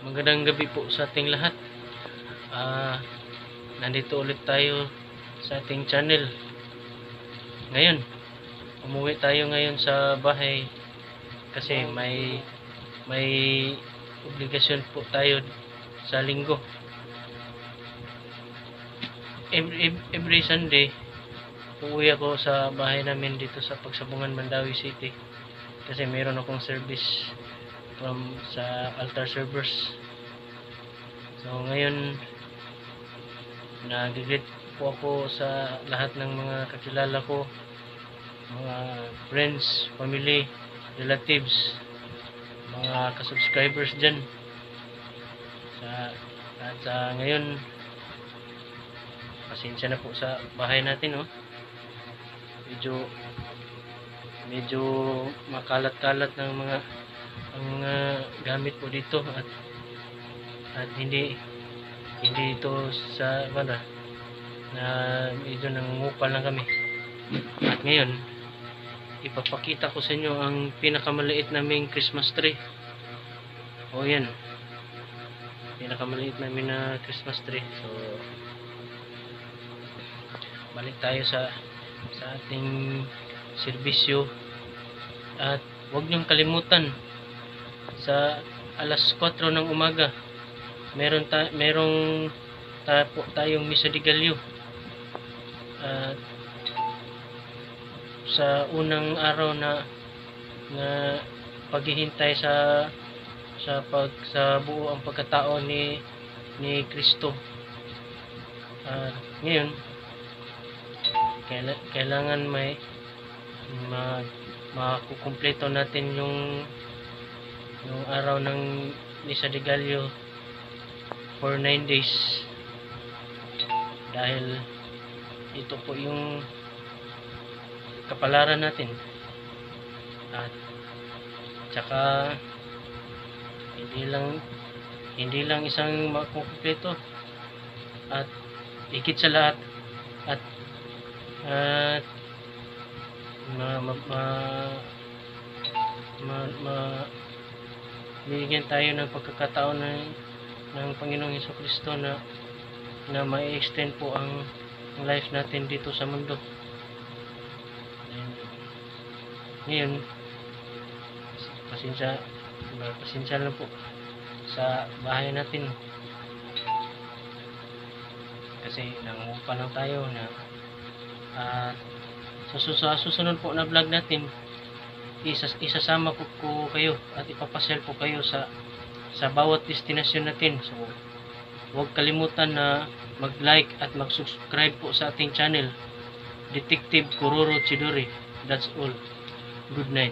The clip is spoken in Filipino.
Magandang gabi po sa ating lahat. Nandito ulit tayo sa ating channel. Ngayon, umuwi tayo ngayon sa bahay kasi may obligasyon po tayo sa linggo. Every Sunday, uuwi ako sa bahay namin dito sa Pagsabungan, Mandawi City kasi mayroon akong service sa altar servers. So ngayon, nag-greet po ako sa lahat ng mga kakilala ko, mga friends, family, relatives, mga ka-subscribers dyan. At ngayon, pasensya na po sa bahay natin, medyo makalat-kalat ng mga gamit po dito at hindi ito sa na medyo nangungupal lang kami. At ngayon, ipapakita ko sa inyo ang pinakamaliit naming Christmas tree. Yan, pinakamaliit namin na Christmas tree. So balik tayo sa ating serbisyo, at huwag niyong kalimutan, sa alas 4 ng umaga merong tayong Misa de Gallo. Sa unang araw na paghihintay sa buo ang pagkatao ni Kristo. Ngayon, kailangan makukumpleto natin yung araw ng Misa de Gallo for 9 days, dahil ito po yung kapalaran natin. At saka hindi lang isang makukumpleto, at higit sa lahat, at bigyan tayo ng pagkakataon ng Panginoong Hesukristo na ma-extend po ang life natin dito sa mundo. Ngayon, pasensya lang po sa bahay natin kasi nangungupa lang tayo na sa susunod po na vlog natin, isasama ko kayo at ipapasyal po kayo sa bawat destinasyon natin. So huwag kalimutan na mag-like at mag-subscribe po sa ating channel, Detective Kuroro Chidori. That's all. Good night.